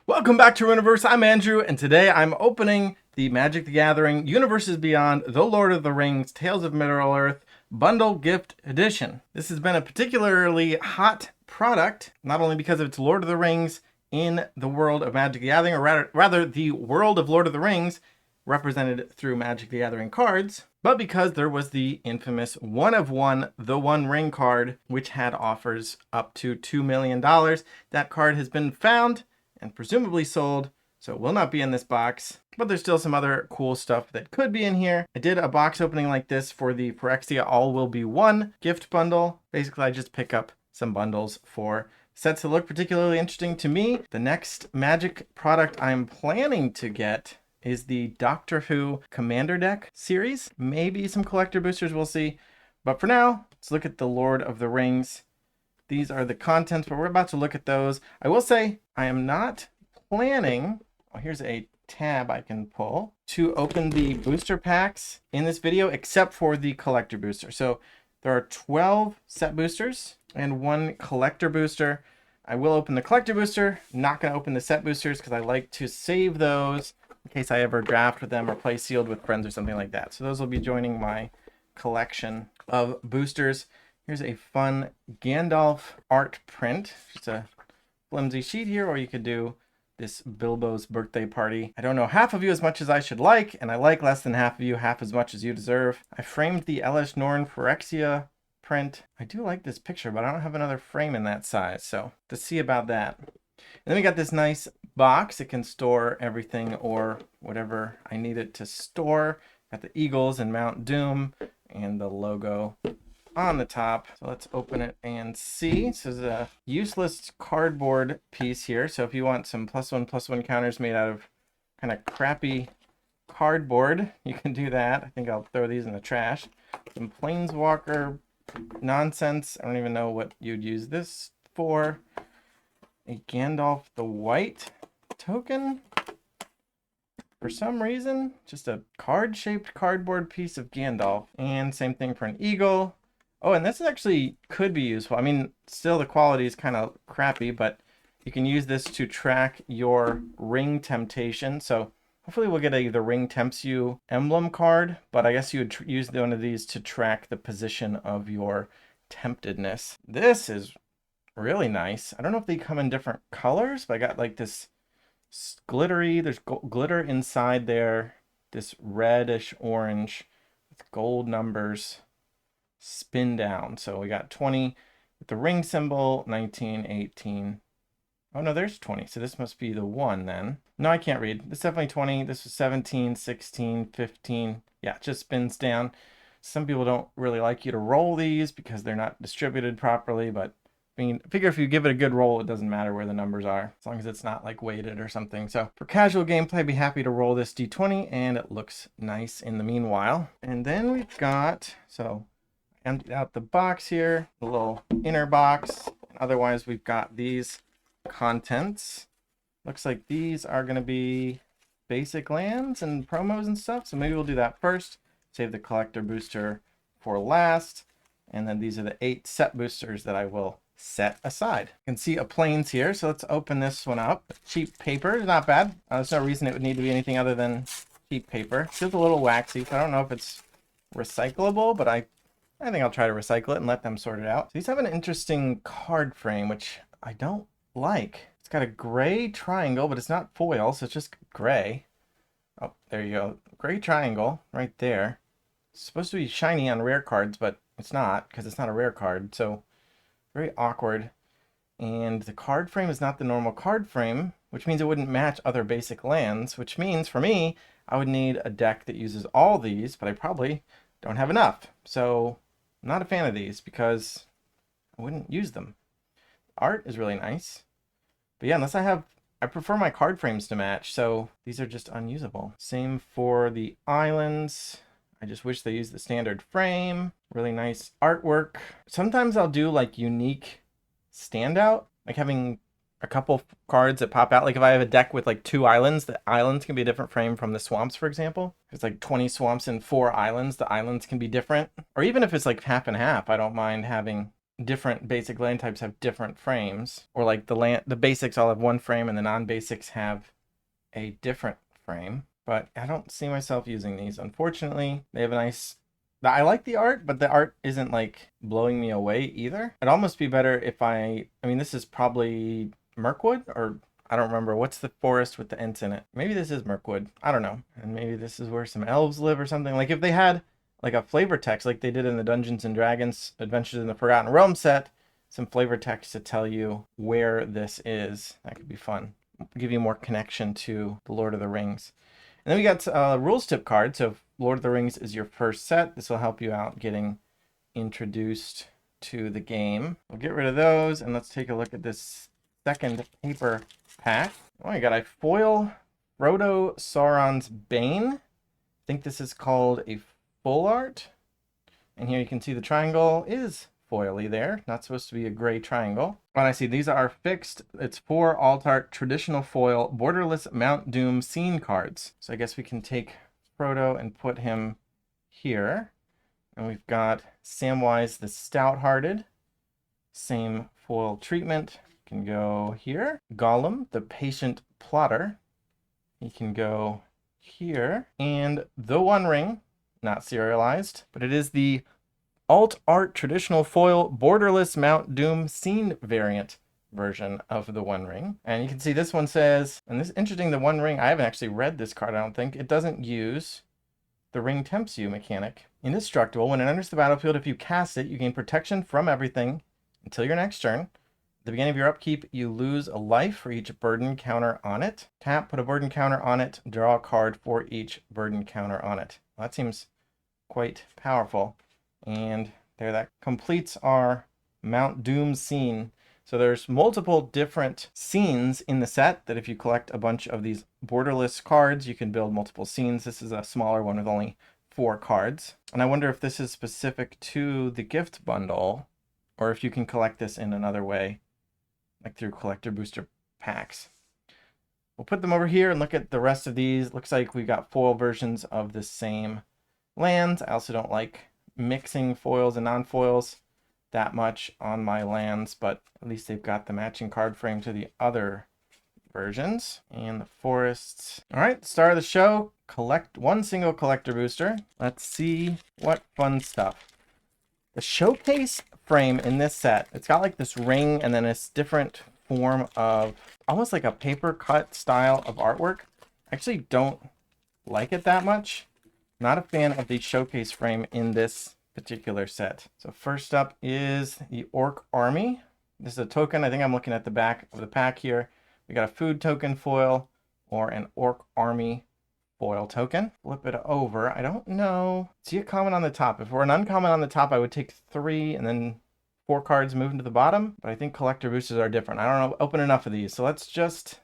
Welcome back to Universe. I'm Andrew, and today I'm opening the Magic the Gathering Universes Beyond The Lord of the Rings Tales of Middle-earth Bundle Gift Edition. This has been a particularly hot product, not only because of its Lord of the Rings in the world of Magic the Gathering, or rather the world of Lord of the Rings represented through Magic the Gathering cards, but because there was the infamous one of one, the One Ring card, which had offers up to $2 million. That card has been found and presumably sold, so it will not be in this box, but there's still some other cool stuff that could be in here. I did a box opening like this for the Phyrexia All Will Be One gift bundle. Basically, I just pick up some bundles for sets that look particularly interesting to me. The next Magic product I'm planning to get is the Doctor Who Commander Deck series. Maybe some collector boosters, we'll see. But for now, let's look at the Lord of the Rings. These are the contents, but we're about to look at those. I will say I am not planning, oh, here's a tab I can pull, to open the booster packs in this video, except for the collector booster. So there are 12 set boosters and one collector booster. I will open the collector booster, not going to open the set boosters because I like to save those in case I ever draft with them or play sealed with friends or something like that. So those will be joining my collection of boosters. Here's a fun Gandalf art print. Just a flimsy sheet here, or you could do this Bilbo's birthday party. I don't know half of you as much as I should like, and I like less than half of you half as much as you deserve. I framed the Elish Norn Phyrexia print. I do like this picture, but I don't have another frame in that size, so to see about that. And then we got this nice box. It can store everything or whatever I need it to store. Got the Eagles and Mount Doom and the logo on the top. So let's open it and see. This is a useless cardboard piece here. So if you want some +1/+1 counters made out of kind of crappy cardboard, you can do that. I think I'll throw these in the trash. Some Planeswalker nonsense. I don't even know what you'd use this for. A Gandalf the White token. For some reason, just a card-shaped cardboard piece of Gandalf. And same thing for an eagle. Oh, and this actually could be useful. I mean, still the quality is kind of crappy, but you can use this to track your ring temptation. So hopefully we'll get the ring tempts you emblem card, but I guess you would use one of these to track the position of your temptedness. This is really nice. I don't know if they come in different colors, but I got like this glittery, there's glitter inside there, this reddish orange with gold numbers. Spin down. So we got 20 with the ring symbol, 19, 18. Oh no, there's 20. So this must be the one then. No, I can't read. This is definitely 20. This was 17, 16, 15. Yeah, it just spins down. Some people don't really like you to roll these because they're not distributed properly, but I mean, I figure if you give it a good roll, it doesn't matter where the numbers are, as long as it's not like weighted or something. So for casual gameplay, I'd be happy to roll this D20, and it looks nice in the meanwhile. And then we've got, so emptied out the box here, the little inner box. Otherwise, we've got these contents. Looks like these are going to be basic lands and promos and stuff. So maybe we'll do that first. Save the collector booster for last. And then these are the 8 set boosters that I will set aside. You can see a planes here. So let's open this one up. Cheap paper, not bad. There's no reason it would need to be anything other than cheap paper. Feels a little waxy. So I don't know if it's recyclable, but I think I'll try to recycle it and let them sort it out. So these have an interesting card frame, which I don't like. It's got a gray triangle, but it's not foil, so it's just gray. Oh, there you go. Gray triangle right there. It's supposed to be shiny on rare cards, but it's not because it's not a rare card. So very awkward. And the card frame is not the normal card frame, which means it wouldn't match other basic lands, which means for me, I would need a deck that uses all these, but I probably don't have enough. So I'm not a fan of these because I wouldn't use them. Art is really nice. But yeah, unless I prefer my card frames to match, so these are just unusable. Same for the islands. I just wish they used the standard frame. Really nice artwork. Sometimes I'll do like unique standout, like having a couple cards that pop out. Like if I have a deck with like 2 islands, the islands can be a different frame from the swamps, for example. If it's like 20 swamps and 4 islands, the islands can be different. Or even if it's like half and half, I don't mind having different basic land types have different frames, or like the basics all have one frame and the non-basics have a different frame. But I don't see myself using these. Unfortunately, they have a nice. I like the art, but the art isn't like blowing me away either. It'd almost be better if I mean, this is probably Mirkwood, or I don't remember. What's the forest with the Ents in it? Maybe this is Mirkwood. I don't know. And maybe this is where some elves live or something. Like if they had like a flavor text like they did in the Dungeons and Dragons Adventures in the Forgotten Realm set, some flavor text to tell you where this is. That could be fun. Give you more connection to the Lord of the Rings. And then we got a rules tip card. So if Lord of the Rings is your first set, this will help you out getting introduced to the game. We'll get rid of those and let's take a look at this second paper pack. Oh, I got a foil Frodo Sauron's Bane. I think this is called a full art. And here you can see the triangle is foily there. Not supposed to be a gray triangle. And I see these are fixed. It's 4 alt art traditional foil borderless Mount Doom scene cards. So I guess we can take Frodo and put him here. And we've got Samwise the Stout-Hearted. Same foil treatment. Can go here. Gollum the Patient Plotter. He can go here. And the One Ring, not serialized, but it is the alt art traditional foil borderless Mount Doom scene variant version of the One Ring. And you can see this one says, and this is interesting, the One Ring, I haven't actually read this card, I don't think. It doesn't use the Ring Tempts You mechanic. Indestructible, when it enters the battlefield, if you cast it, you gain protection from everything until your next turn. At the beginning of your upkeep, you lose a life for each burden counter on it. Tap, put a burden counter on it, draw a card for each burden counter on it. Well, that seems quite powerful. And there, that completes our Mount Doom scene. So there's multiple different scenes in the set that if you collect a bunch of these borderless cards, you can build multiple scenes. This is a smaller one with only 4 cards. And I wonder if this is specific to the gift bundle or if you can collect this in another way, like through collector booster packs. We'll put them over here and look at the rest of these. Looks like we've got foil versions of the same lands. I also don't like mixing foils and non-foils that much on my lands, but at least they've got the matching card frame to the other versions. And the forests. All right, start of the show. Collect one single collector booster. Let's see what fun stuff. The showcase frame in this set, it's got like this ring and then this different form of almost like a paper cut style of artwork. I actually don't like it that much. Not a fan of the showcase frame in this particular set. So first up is the Orc Army. This is a token. I think I'm looking at the back of the pack here. We got a food token foil or an Orc Army foil token. Flip it over. I don't know. See a common on the top. If we're an uncommon on the top, I would take 3 and then 4 cards moving to the bottom. But I think collector boosters are different. I don't know, open enough of these. So let's just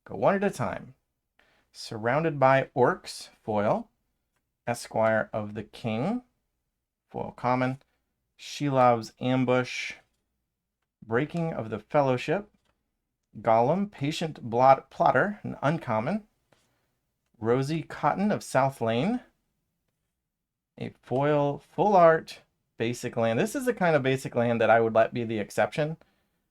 go one at a time. Surrounded by Orcs foil. Esquire of the King, foil common. Shelov's Ambush, Breaking of the Fellowship. Gollum, Patient Plotter, an uncommon. Rosy Cotton of South Lane, a foil full art basic land. This is the kind of basic land that I would let be the exception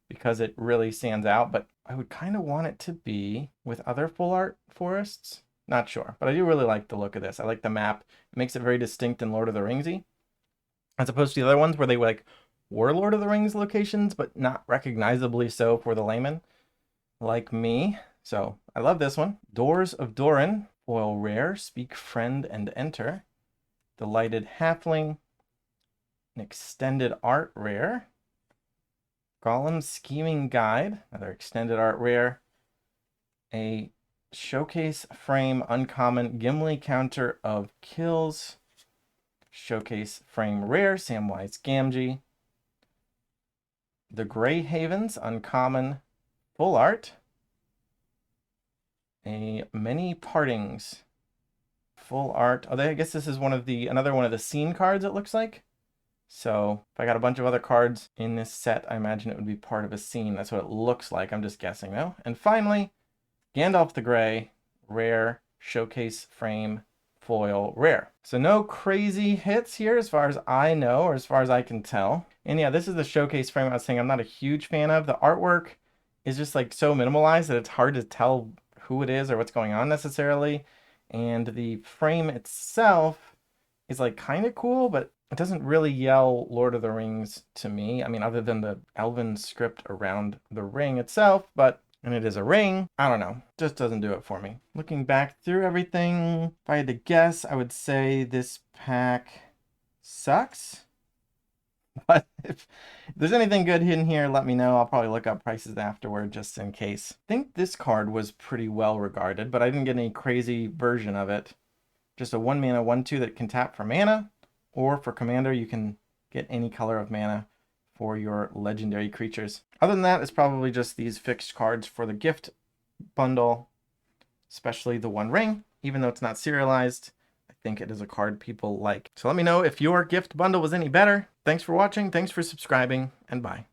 because it really stands out, but I would kind of want it to be with other full art forests. Not sure, but I do really like the look of this. I like the map. It makes it very distinct and Lord of the Ringsy, as opposed to the other ones where they like were Lord of the Rings locations, but not recognizably so for the layman like me. So I love this one. Doors of Doran, foil rare, speak friend and enter. Delighted Halfling, an extended art rare. Gollum's Scheming Guide, another extended art rare. A showcase frame uncommon Gimli Counter of Kills. Showcase frame rare Samwise Gamgee. The Grey Havens uncommon full art. A Many Partings full art. Oh, I guess this is another one of the scene cards, it looks like. So if I got a bunch of other cards in this set, I imagine it would be part of a scene. That's what it looks like. I'm just guessing though. And finally, Gandalf the Grey, rare, showcase frame, foil, rare. So no crazy hits here as far as I know, or as far as I can tell. And yeah, this is the showcase frame I was saying I'm not a huge fan of. The artwork is just like so minimalized that it's hard to tell who it is or what's going on necessarily. And the frame itself is like kind of cool, but it doesn't really yell Lord of the Rings to me. I mean, other than the elven script around the ring itself, but and it is a ring. I don't know. Just doesn't do it for me. Looking back through everything, if I had to guess, I would say this pack sucks. But if there's anything good in here, let me know. I'll probably look up prices afterward just in case. I think this card was pretty well regarded, but I didn't get any crazy version of it. Just a 1 mana 1/2 that can tap for mana, or for commander, you can get any color of mana for your legendary creatures. Other than that, it's probably just these fixed cards for the gift bundle, especially the One Ring. Even though it's not serialized, I think it is a card people like. So let me know if your gift bundle was any better. Thanks for watching, thanks for subscribing, and bye.